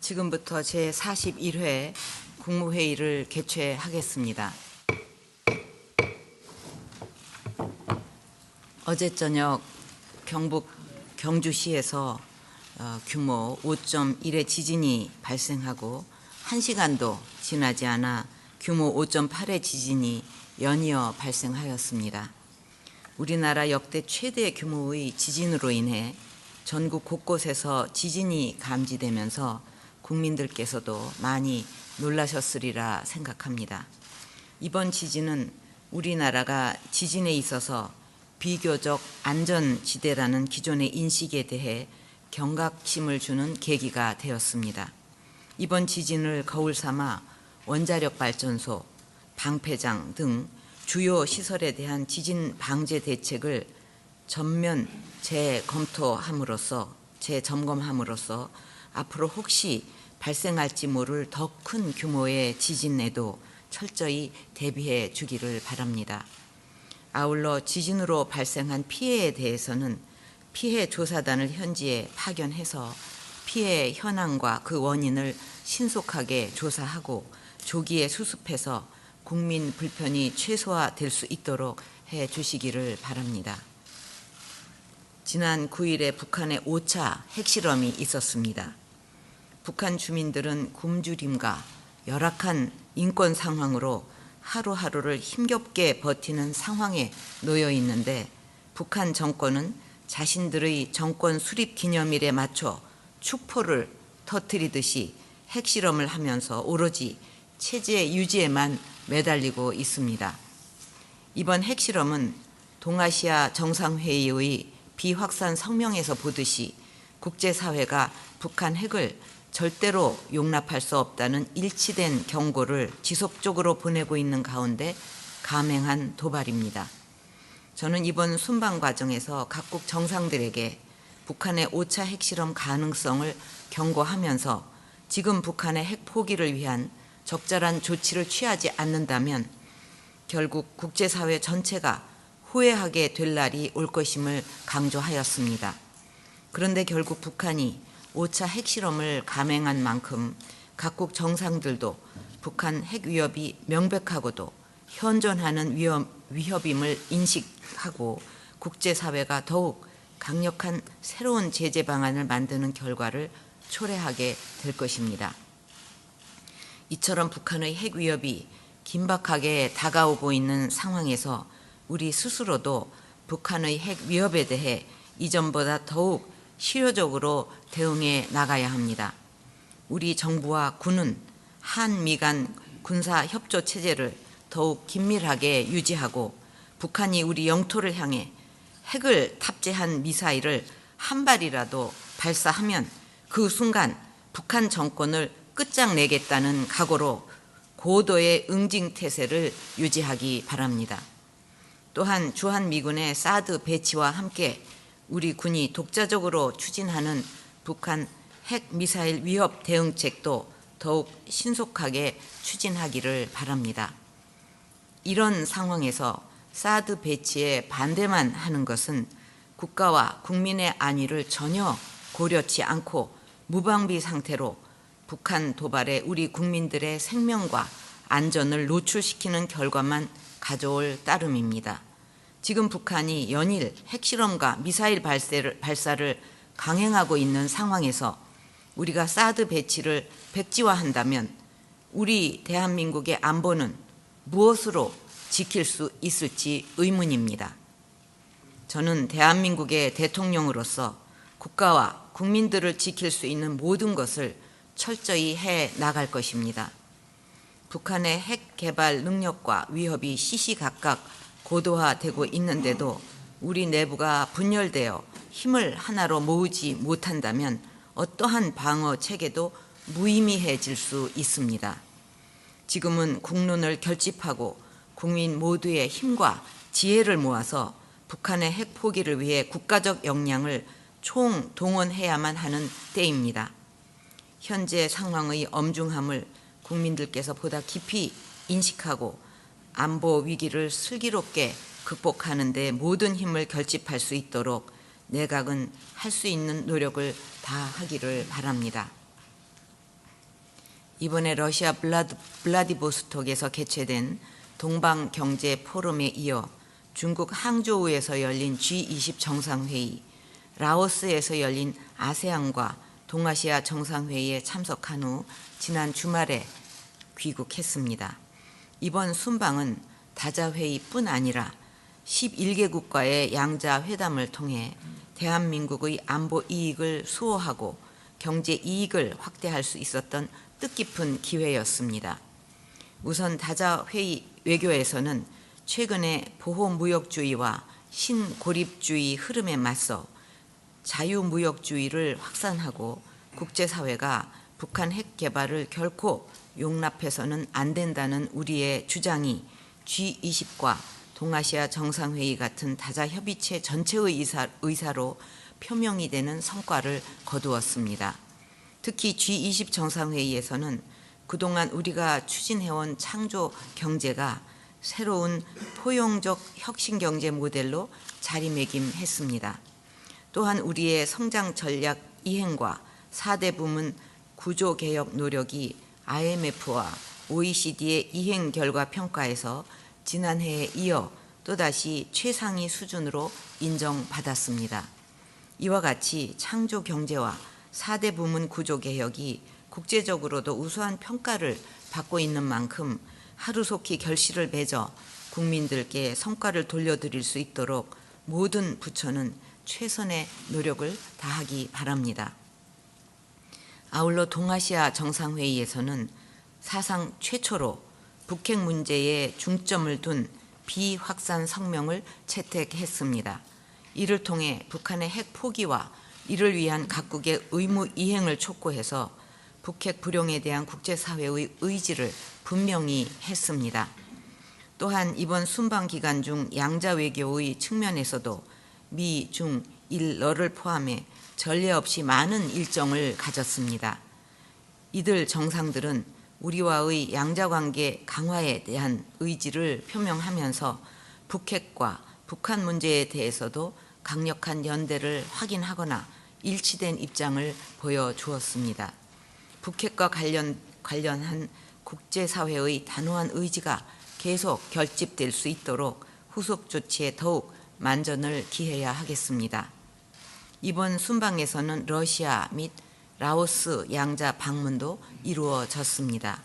지금부터 제41회 국무회의를 개최하겠습니다. 어제 저녁 경북 경주시에서 규모 5.1의 지진이 발생하고 1시간도 지나지 않아 규모 5.8의 지진이 연이어 발생하였습니다. 우리나라 역대 최대 규모의 지진으로 인해 전국 곳곳에서 지진이 감지되면서 국민들께서도 많이 놀라셨으리라 생각합니다. 이번 지진은 우리나라가 지진에 있어서 비교적 안전지대라는 기존의 인식에 대해 경각심을 주는 계기가 되었습니다. 이번 지진을 거울 삼아 원자력 발전소, 방패장 등 주요 시설에 대한 지진 방제 대책을 전면 재점검함으로써 앞으로 혹시 발생할지 모를 더 큰 규모의 지진에도 철저히 대비해 주기를 바랍니다. 아울러 지진으로 발생한 피해에 대해서는 피해 조사단을 현지에 파견해서 피해 현황과 그 원인을 신속하게 조사하고 조기에 수습해서 국민 불편이 최소화될 수 있도록 해 주시기를 바랍니다. 지난 9일에 북한의 5차 핵실험이 있었습니다. 북한 주민들은 굶주림과 열악한 인권 상황으로 하루하루를 힘겹게 버티는 상황에 놓여 있는데 북한 정권은 자신들의 정권 수립 기념일에 맞춰 축포를 터뜨리듯이 핵실험을 하면서 오로지 체제 유지에만 매달리고 있습니다. 이번 핵실험은 동아시아 정상회의의 비확산 성명에서 보듯이 국제사회가 북한 핵을 절대로 용납할 수 없다는 일치된 경고를 지속적으로 보내고 있는 가운데 감행한 도발입니다. 저는 이번 순방 과정에서 각국 정상들에게 북한의 5차 핵실험 가능성을 경고하면서 지금 북한의 핵 포기를 위한 적절한 조치를 취하지 않는다면 결국 국제사회 전체가 후회하게 될 날이 올 것임을 강조하였습니다. 그런데 결국 북한이 5차 핵실험을 감행한 만큼 각국 정상들도 북한 핵 위협이 명백하고도 현존하는 위협임을 인식하고 국제사회가 더욱 강력한 새로운 제재 방안을 만드는 결과를 초래하게 될 것입니다. 이처럼 북한의 핵 위협이 긴박하게 다가오고 있는 상황에서 우리 스스로도 북한의 핵 위협에 대해 이전보다 더욱 실효적으로 대응해 나가야 합니다. 우리 정부와 군은 한미 간 군사 협조 체제를 더욱 긴밀하게 유지하고 북한이 우리 영토를 향해 핵을 탑재한 미사일을 한 발이라도 발사하면 그 순간 북한 정권을 끝장내겠다는 각오로 고도의 응징태세를 유지하기 바랍니다. 또한 주한미군의 사드 배치와 함께 우리 군이 독자적으로 추진하는 북한 핵미사일 위협 대응책도 더욱 신속하게 추진하기를 바랍니다. 이런 상황에서 사드 배치에 반대만 하는 것은 국가와 국민의 안위를 전혀 고려치 않고 무방비 상태로 북한 도발에 우리 국민들의 생명과 안전을 노출시키는 결과만 가져올 따름입니다. 지금 북한이 연일 핵실험과 미사일 발사를 강행하고 있는 상황에서 우리가 사드 배치를 백지화한다면 우리 대한민국의 안보는 무엇으로 지킬 수 있을지 의문입니다. 저는 대한민국의 대통령으로서 국가와 국민들을 지킬 수 있는 모든 것을 철저히 해 나갈 것입니다. 북한의 핵 개발 능력과 위협이 시시각각 고도화되고 있는데도 우리 내부가 분열되어 힘을 하나로 모으지 못한다면 어떠한 방어 체계도 무의미해질 수 있습니다. 지금은 국론을 결집하고 국민 모두의 힘과 지혜를 모아서 북한의 핵 포기를 위해 국가적 역량을 총동원해야만 하는 때입니다. 현재 상황의 엄중함을 국민들께서 보다 깊이 인식하고 안보 위기를 슬기롭게 극복하는 데 모든 힘을 결집할 수 있도록 내각은 할 수 있는 노력을 다하기를 바랍니다. 이번에 러시아 블라디보스톡에서 개최된 동방경제 포럼에 이어 중국 항저우에서 열린 G20 정상회의, 라오스에서 열린 아세안과 동아시아 정상회의에 참석한 후 지난 주말에 귀국했습니다. 이번 순방은 다자회의뿐 아니라 11개국과의 양자 회담을 통해 대한민국의 안보 이익을 수호하고 경제 이익을 확대할 수 있었던 뜻깊은 기회였습니다. 우선 다자회의 외교에서는 최근에 보호무역주의와 신고립주의 흐름에 맞서 자유무역주의를 확산하고 국제사회가 북한 핵 개발을 결코 용납해서는 안 된다는 우리의 주장이 G20과 동아시아 정상회의 같은 다자협의체 전체의 의사로 표명이 되는 성과를 거두었습니다. 특히 G20 정상회의에서는 그동안 우리가 추진해온 창조 경제가 새로운 포용적 혁신경제 모델로 자리매김했습니다. 또한 우리의 성장 전략 이행과 4대 부문 구조개혁 노력이 IMF와 OECD의 이행 결과 평가에서 지난해에 이어 또다시 최상위 수준으로 인정받았습니다. 이와 같이 창조 경제와 4대 부문 구조개혁이 국제적으로도 우수한 평가를 받고 있는 만큼 하루속히 결실을 맺어 국민들께 성과를 돌려드릴 수 있도록 모든 부처는 최선의 노력을 다하기 바랍니다. 아울러 동아시아 정상회의에서는 사상 최초로 북핵 문제에 중점을 둔 비확산 성명을 채택했습니다. 이를 통해 북한의 핵 포기와 이를 위한 각국의 의무 이행을 촉구해서 북핵 불용에 대한 국제사회의 의지를 분명히 했습니다. 또한 이번 순방 기간 중 양자 외교의 측면에서도 미, 중, 일, 러를 포함해 전례 없이 많은 일정을 가졌습니다. 이들 정상들은 우리와의 양자관계 강화에 대한 의지를 표명하면서 북핵과 북한 문제에 대해서도 강력한 연대를 확인하거나 일치된 입장을 보여주었습니다. 북핵과 관련한 국제사회의 단호한 의지가 계속 결집될 수 있도록 후속 조치에 더욱 만전을 기해야 하겠습니다. 이번 순방에서는 러시아 및 라오스 양자 방문도 이루어졌습니다.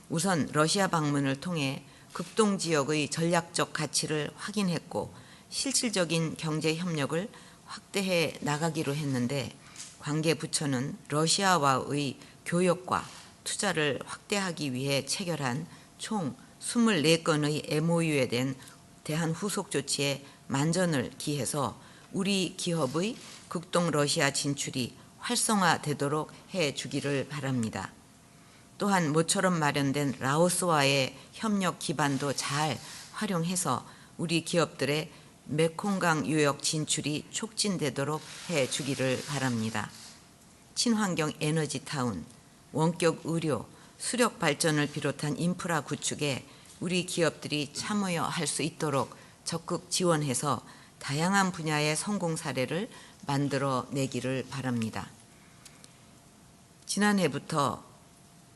우선 러시아 방문을 통해 극동 지역의 전략적 가치를 확인했고 실질적인 경제 협력을 확대해 나가기로 했는데, 관계 부처는 러시아와의 교역과 투자를 확대하기 위해 체결한 총 24건의 MOU에 대한 후속 조치에 만전을 기해서 우리 기업의 극동 러시아 진출이 활성화되도록 해주기를 바랍니다. 또한 모처럼 마련된 라오스와의 협력 기반도 잘 활용해서 우리 기업들의 메콩강 유역 진출이 촉진되도록 해주기를 바랍니다. 친환경 에너지 타운, 원격 의료, 수력 발전을 비롯한 인프라 구축에 우리 기업들이 참여할 수 있도록 적극 지원해서 다양한 분야의 성공 사례를 만들어내기를 바랍니다. 지난해부터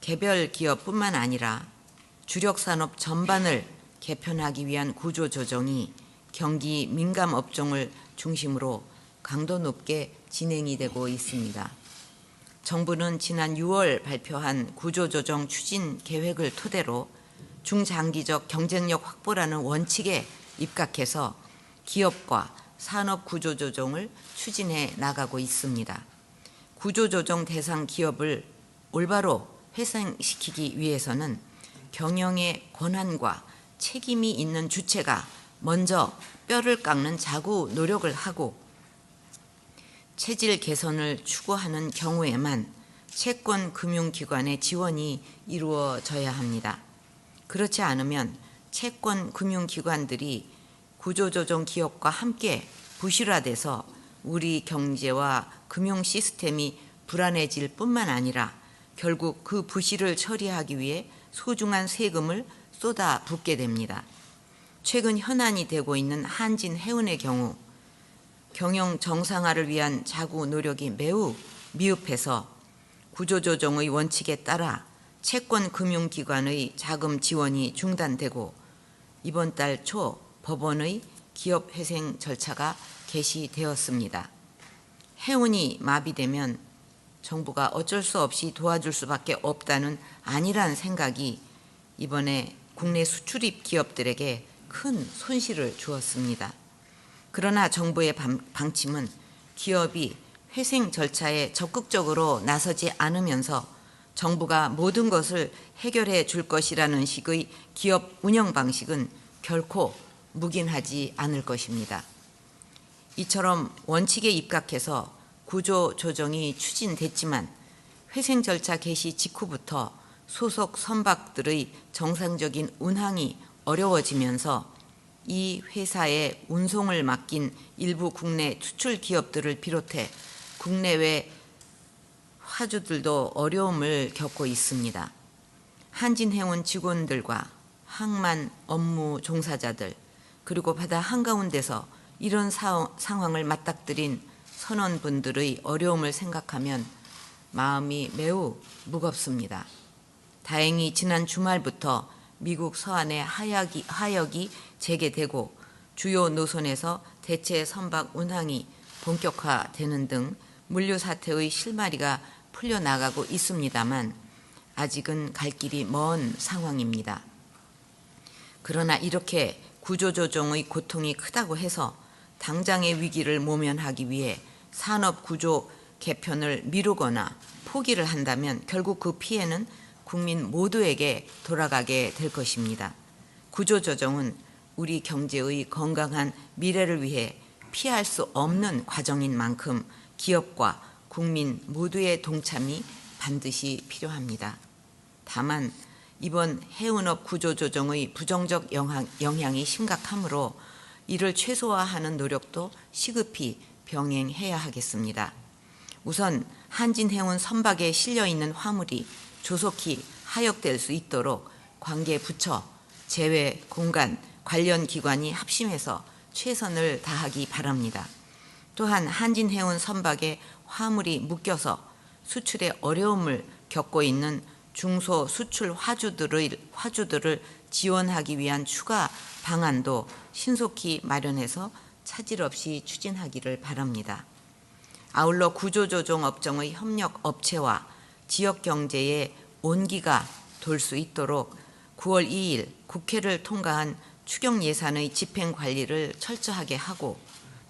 개별 기업뿐만 아니라 주력 산업 전반을 개편하기 위한 구조조정이 경기 민감 업종을 중심으로 강도 높게 진행이 되고 있습니다. 정부는 지난 6월 발표한 구조조정 추진 계획을 토대로 중장기적 경쟁력 확보라는 원칙에 입각해서 기업과 산업 구조조정을 추진해 나가고 있습니다. 구조조정 대상 기업을 올바로 회생시키기 위해서는 경영의 권한과 책임이 있는 주체가 먼저 뼈를 깎는 자구 노력을 하고 체질 개선을 추구하는 경우에만 채권 금융기관의 지원이 이루어져야 합니다. 그렇지 않으면 채권 금융기관들이 구조조정 기업과 함께 부실화돼서 우리 경제와 금융 시스템이 불안해질 뿐만 아니라 결국 그 부실을 처리하기 위해 소중한 세금을 쏟아붓게 됩니다. 최근 현안이 되고 있는 한진 해운의 경우 경영 정상화를 위한 자구 노력이 매우 미흡해서 구조조정의 원칙에 따라 채권 금융기관의 자금 지원이 중단되고 이번 달 초 법원의 기업회생 절차가 개시되었습니다. 해운이 마비되면 정부가 어쩔 수 없이 도와줄 수밖에 없다는 안일한 생각이 이번에 국내 수출입 기업들에게 큰 손실을 주었습니다. 그러나 정부의 방침은 기업이 회생 절차에 적극적으로 나서지 않으면서 정부가 모든 것을 해결해 줄 것이라는 식의 기업 운영 방식은 결코 묵인하지 않을 것입니다. 이처럼 원칙에 입각해서 구조조정이 추진됐지만 회생 절차 개시 직후부터 소속 선박들의 정상적인 운항이 어려워지면서 이 회사의 운송을 맡긴 일부 국내 수출 기업들을 비롯해 국내외 화주들도 어려움을 겪고 있습니다. 한진해운 직원들과 항만 업무 종사자들 그리고 바다 한가운데서 이런 상황을 맞닥뜨린 선원분들의 어려움을 생각하면 마음이 매우 무겁습니다. 다행히 지난 주말부터 미국 서안의 하역이 재개되고 주요 노선에서 대체 선박 운항이 본격화되는 등 물류 사태의 실마리가 풀려나가고 있습니다만 아직은 갈 길이 먼 상황입니다. 그러나 이렇게 구조조정의 고통이 크다고 해서 당장의 위기를 모면하기 위해 산업구조 개편을 미루거나 포기를 한다면 결국 그 피해는 국민 모두에게 돌아가게 될 것입니다. 구조조정은 우리 경제의 건강한 미래를 위해 피할 수 없는 과정인 만큼 기업과 국민 모두의 동참이 반드시 필요합니다. 다만 이번 해운업 구조조정의 부정적 영향이 심각하므로 이를 최소화하는 노력도 시급히 병행해야 하겠습니다. 우선 한진해운 선박에 실려있는 화물이 조속히 하역될 수 있도록 관계 부처, 재외, 공간, 관련 기관이 합심해서 최선을 다하기 바랍니다. 또한 한진해운 선박에 화물이 묶여서 수출에 어려움을 겪고 있는 중소 수출 화주들을 지원하기 위한 추가 방안도 신속히 마련해서 차질 없이 추진하기를 바랍니다. 아울러 구조조정 업종의 협력 업체와 지역 경제에 온기가 돌 수 있도록 9월 2일 국회를 통과한 추경 예산의 집행 관리를 철저하게 하고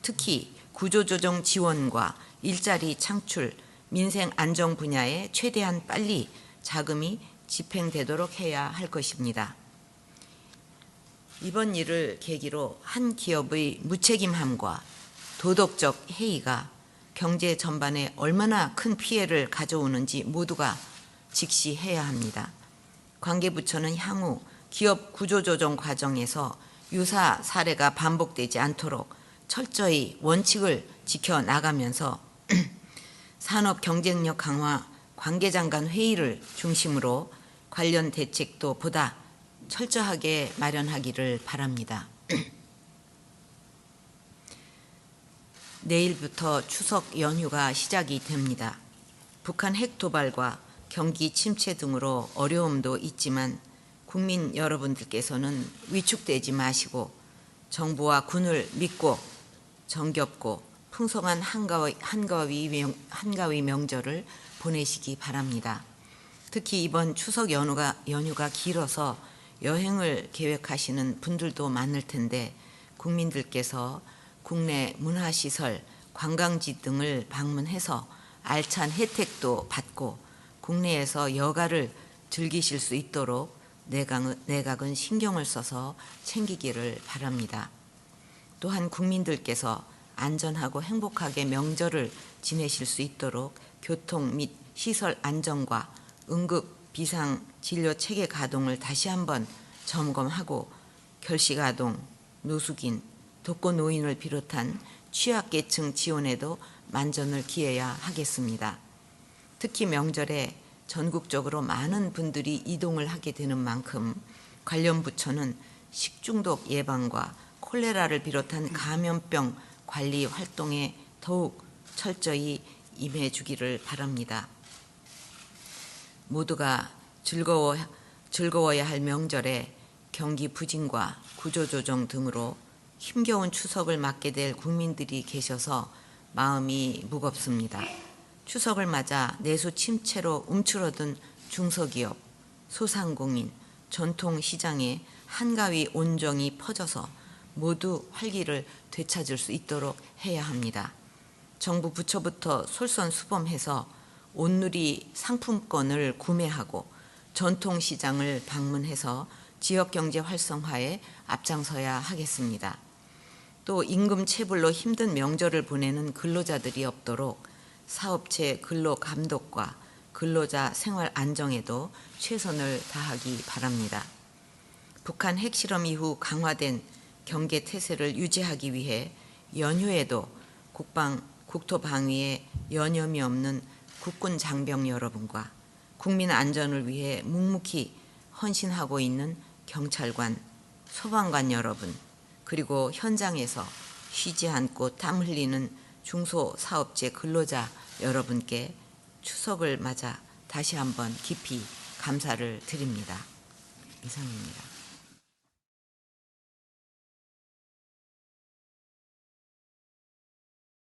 특히 구조조정 지원과 일자리 창출, 민생 안정 분야에 최대한 빨리 자금이 집행되도록 해야 할 것입니다. 이번 일을 계기로 한 기업의 무책임함과 도덕적 해이가 경제 전반에 얼마나 큰 피해를 가져오는지 모두가 직시해야 합니다. 관계부처는 향후 기업 구조조정 과정에서 유사 사례가 반복되지 않도록 철저히 원칙을 지켜나가면서 산업 경쟁력 강화 관계장 간 회의를 중심으로 관련 대책도 보다 철저하게 마련하기를 바랍니다. 내일부터 추석 연휴가 시작이 됩니다. 북한 핵 도발과 경기 침체 등으로 어려움도 있지만 국민 여러분들께서는 위축되지 마시고 정부와 군을 믿고 정겹고 풍성한 한가위 명절을 보내시기 바랍니다. 특히 이번 추석 연휴가 길어서 여행을 계획하시는 분들도 많을 텐데 국민들께서 국내 문화시설, 관광지 등을 방문해서 알찬 혜택도 받고 국내에서 여가를 즐기실 수 있도록 내각은 신경을 써서 챙기기를 바랍니다. 또한 국민들께서 안전하고 행복하게 명절을 지내실 수 있도록 교통 및 시설 안전과 응급 비상 진료 체계 가동을 다시 한번 점검하고 결식아동, 노숙인, 독거노인을 비롯한 취약계층 지원에도 만전을 기해야 하겠습니다. 특히 명절에 전국적으로 많은 분들이 이동을 하게 되는 만큼 관련 부처는 식중독 예방과 콜레라를 비롯한 감염병 관리 활동에 더욱 철저히 임해 주기를 바랍니다. 모두가 즐거워야 할 명절에 경기 부진과 구조조정 등으로 힘겨운 추석을 맞게 될 국민들이 계셔서 마음이 무겁습니다. 추석을 맞아 내수 침체로 움츠러든 중소기업, 소상공인, 전통시장에 한가위 온정이 퍼져서 모두 활기를 되찾을 수 있도록 해야 합니다. 정부 부처부터 솔선수범해서 온누리 상품권을 구매하고 전통시장을 방문해서 지역경제 활성화에 앞장서야 하겠습니다. 또 임금 체불로 힘든 명절을 보내는 근로자들이 없도록 사업체 근로 감독과 근로자 생활 안정에도 최선을 다하기 바랍니다. 북한 핵실험 이후 강화된 경계 태세를 유지하기 위해 연휴에도 국토 방위에 여념이 없는 국군 장병 여러분과 국민 안전을 위해 묵묵히 헌신하고 있는 경찰관, 소방관 여러분, 그리고 현장에서 쉬지 않고 땀 흘리는 중소사업체 근로자 여러분께 추석을 맞아 다시 한번 깊이 감사를 드립니다. 이상입니다.